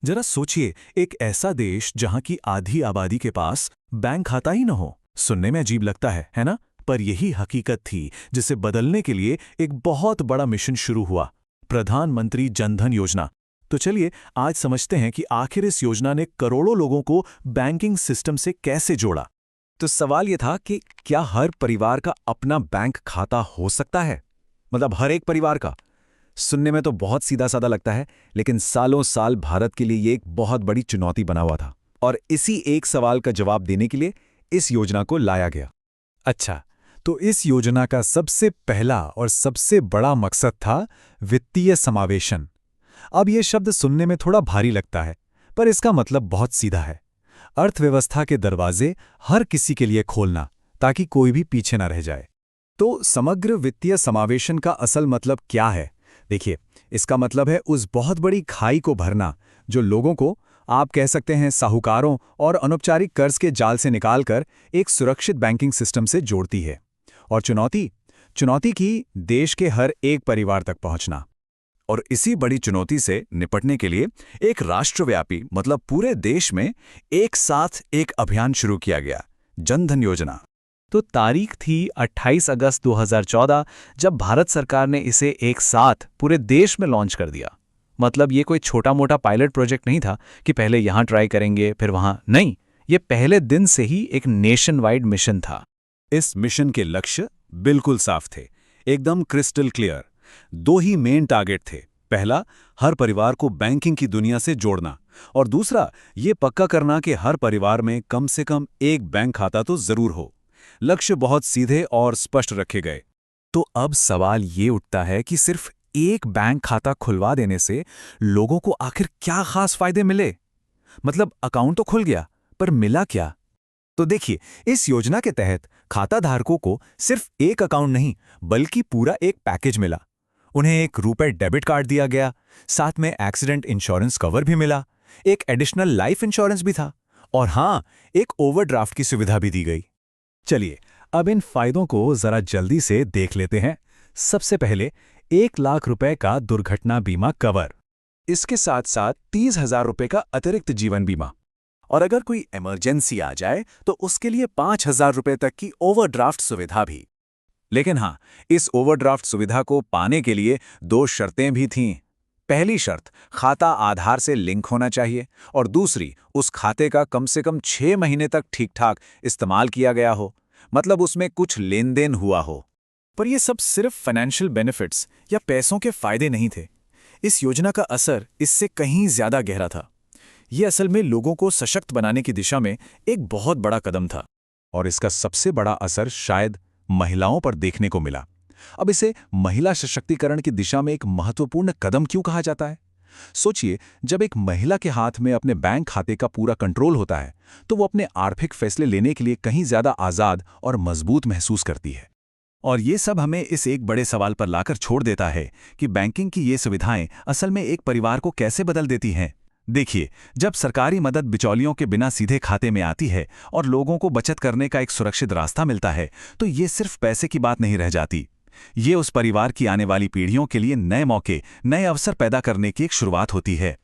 जरा सोचिए, एक ऐसा देश जहां की आधी आबादी के पास बैंक खाता ही न हो। सुनने में अजीब लगता है ना? पर यही हकीकत थी जिसे बदलने के लिए एक बहुत बड़ा मिशन शुरू हुआ, प्रधानमंत्री जनधन योजना। तो चलिए आज समझते हैं कि आखिर इस योजना ने करोड़ों लोगों को बैंकिंग सिस्टम से कैसे जोड़ा। तो सवाल यह था कि क्या हर परिवार का अपना बैंक खाता हो सकता है? मतलब हर एक परिवार का? सुनने में तो बहुत सीधा साधा लगता है, लेकिन सालों साल भारत के लिए ये एक बहुत बड़ी चुनौती बना हुआ था। और इसी एक सवाल का जवाब देने के लिए इस योजना को लाया गया। अच्छा, तो इस योजना का सबसे पहला और सबसे बड़ा मकसद था वित्तीय समावेशन। अब ये शब्द सुनने में थोड़ा भारी लगता है, पर इसका मतलब बहुत सीधा है। अर्थव्यवस्था के दरवाजे हर किसी के लिए खोलना, ताकि कोई भी पीछे न रह जाए। तो समग्र वित्तीय समावेशन का असल मतलब क्या है? देखिए, इसका मतलब है उस बहुत बड़ी खाई को भरना जो लोगों को, आप कह सकते हैं, साहूकारों और अनौपचारिक कर्ज के जाल से निकालकर एक सुरक्षित बैंकिंग सिस्टम से जोड़ती है। और चुनौती की देश के हर एक परिवार तक पहुंचना। और इसी बड़ी चुनौती से निपटने के लिए एक राष्ट्रव्यापी, मतलब पूरे देश में एक साथ एक अभियान शुरू किया गया, जनधन योजना। तो तारीख थी 28 अगस्त 2014, जब भारत सरकार ने इसे एक साथ पूरे देश में लॉन्च कर दिया। मतलब ये कोई छोटा मोटा पायलट प्रोजेक्ट नहीं था कि पहले यहां ट्राई करेंगे फिर वहां। नहीं, ये पहले दिन से ही एक नेशन वाइड मिशन था। इस मिशन के लक्ष्य बिल्कुल साफ थे, एकदम क्रिस्टल क्लियर। दो ही मेन टारगेट थे। पहला, हर परिवार को बैंकिंग की दुनिया से जोड़ना, और दूसरा, ये पक्का करना कि हर परिवार में कम से कम एक बैंक खाता तो जरूर हो। लक्ष्य बहुत सीधे और स्पष्ट रखे गए। तो अब सवाल ये उठता है कि सिर्फ एक बैंक खाता खुलवा देने से लोगों को आखिर क्या खास फायदे मिले? मतलब अकाउंट तो खुल गया, पर मिला क्या? तो देखिए, इस योजना के तहत खाताधारकों को सिर्फ एक अकाउंट नहीं, बल्कि पूरा एक पैकेज मिला। उन्हें एक रुपए डेबिट कार्ड दिया गया, साथ में एक्सीडेंट इंश्योरेंस कवर भी मिला, एक एडिशनल लाइफ इंश्योरेंस भी था, और हाँ, एक ओवरड्राफ्ट की सुविधा भी दी गई। चलिए, अब इन फायदों को जरा जल्दी से देख लेते हैं। सबसे पहले 1 लाख रुपए का दुर्घटना बीमा कवर, इसके साथ साथ 30,000 रुपए का अतिरिक्त जीवन बीमा, और अगर कोई इमरजेंसी आ जाए तो उसके लिए 5,000 रुपए तक की ओवरड्राफ्ट सुविधा भी। लेकिन हाँ, इस ओवरड्राफ्ट सुविधा को पाने के लिए 2 शर्तें भी थीं। पहली शर्त, खाता आधार से लिंक होना चाहिए, और दूसरी, उस खाते का कम से कम 6 महीने तक ठीक ठाक इस्तेमाल किया गया हो, मतलब उसमें कुछ लेन देन हुआ हो। पर ये सब सिर्फ फाइनेंशियल बेनिफिट्स या पैसों के फायदे नहीं थे। इस योजना का असर इससे कहीं ज्यादा गहरा था। ये असल में लोगों को सशक्त बनाने की दिशा में एक बहुत बड़ा कदम था। और इसका सबसे बड़ा असर शायद महिलाओं पर देखने को मिला। अब इसे महिला सशक्तिकरण की दिशा में एक महत्वपूर्ण कदम क्यों कहा जाता है? सोचिए, जब एक महिला के हाथ में अपने बैंक खाते का पूरा कंट्रोल होता है, तो वो अपने आर्थिक फैसले लेने के लिए कहीं ज्यादा आजाद और मजबूत महसूस करती है। और ये सब हमें इस एक बड़े सवाल पर लाकर छोड़ देता है कि बैंकिंग की ये सुविधाएं असल में एक परिवार को कैसे बदल देती हैं। देखिए, जब सरकारी मदद बिचौलियों के बिना सीधे खाते में आती है और लोगों को बचत करने का एक सुरक्षित रास्ता मिलता है, तो ये सिर्फ पैसे की बात नहीं रह जाती। ये उस परिवार की आने वाली पीढ़ियों के लिए नए मौके, नए अवसर पैदा करने की एक शुरुआत होती है।